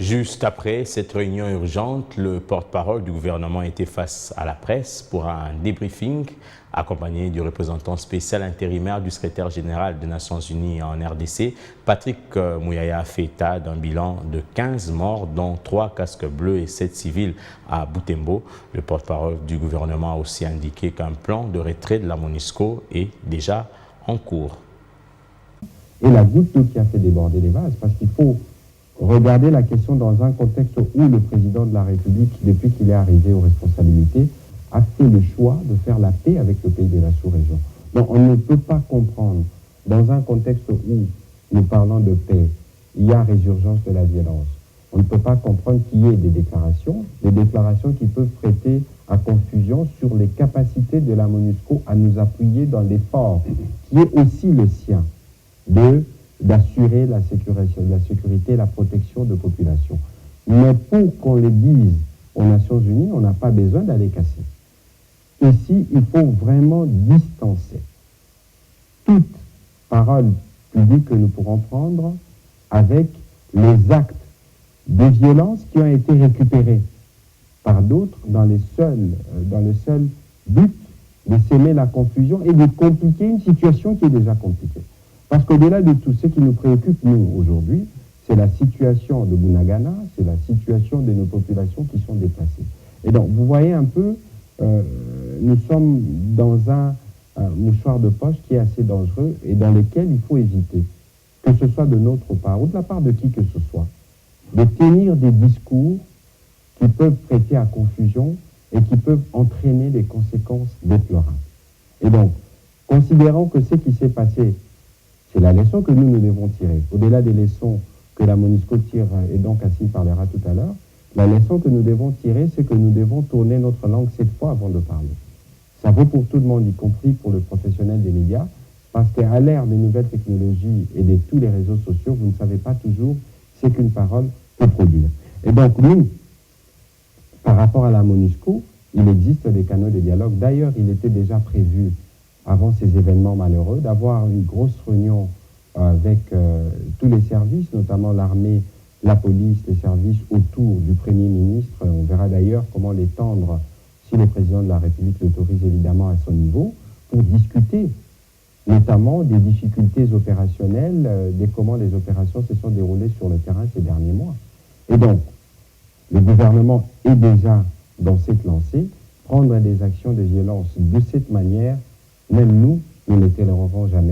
Juste après cette réunion urgente, le porte-parole du gouvernement était face à la presse pour un débriefing accompagné du représentant spécial intérimaire du secrétaire général des Nations Unies en RDC, Patrick Mouyaya, fait état d'un bilan de 15 morts, dont 3 casques bleus et 7 civils à Butembo. Le porte-parole du gouvernement a aussi indiqué qu'un plan de retrait de la MONUSCO est déjà en cours. Et la goutte d'eau qui a fait déborder les vases, parce qu'il faut regarder la question dans un contexte où le président de la République, depuis qu'il est arrivé aux responsabilités, a fait le choix de faire la paix avec le pays de la sous-région. Donc on ne peut pas comprendre, dans un contexte où nous parlons de paix, il y a résurgence de la violence. On ne peut pas comprendre qu'il y ait des déclarations qui peuvent prêter à confusion sur les capacités de la MONUSCO à nous appuyer dans l'effort qui est aussi le sien d'assurer la sécurité et la protection de populations. Mais pour qu'on le dise aux Nations Unies, on n'a pas besoin d'aller casser. Ici, il faut vraiment distancer toute parole publique que nous pourrons prendre avec les actes de violence qui ont été récupérés par d'autres dans le seul but de s'aimer la confusion et de compliquer une situation qui est déjà compliquée. Parce qu'au-delà de tout ce qui nous préoccupe, nous, aujourd'hui, c'est la situation de Bunagana, c'est la situation de nos populations qui sont déplacées. Et donc, vous voyez un peu, nous sommes dans un mouchoir de poche qui est assez dangereux et dans lequel il faut éviter, que ce soit de notre part ou de la part de qui que ce soit, de tenir des discours qui peuvent prêter à confusion et qui peuvent entraîner des conséquences déplorables. Et donc, considérant que ce qui s'est passé, c'est la leçon que nous devons tirer. Au-delà des leçons que la MONUSCO tire, et dont Cassim parlera tout à l'heure, la leçon que nous devons tirer, c'est que nous devons tourner notre langue 7 fois avant de parler. Ça vaut pour tout le monde, y compris pour le professionnel des médias, parce qu'à l'ère des nouvelles technologies et de tous les réseaux sociaux, vous ne savez pas toujours ce qu'une parole peut produire. Et donc, nous, par rapport à la MONUSCO, il existe des canaux de dialogue. D'ailleurs, il était déjà prévu, avant ces événements malheureux, d'avoir une grosse réunion avec tous les services, notamment l'armée, la police, les services autour du Premier ministre. On verra d'ailleurs comment l'étendre, si le président de la République l'autorise évidemment à son niveau, pour discuter notamment des difficultés opérationnelles, de comment les opérations se sont déroulées sur le terrain ces derniers mois. Et donc, le gouvernement est déjà dans cette lancée. Prendre des actions de violence de cette manière, même nous ne les tolérerons jamais.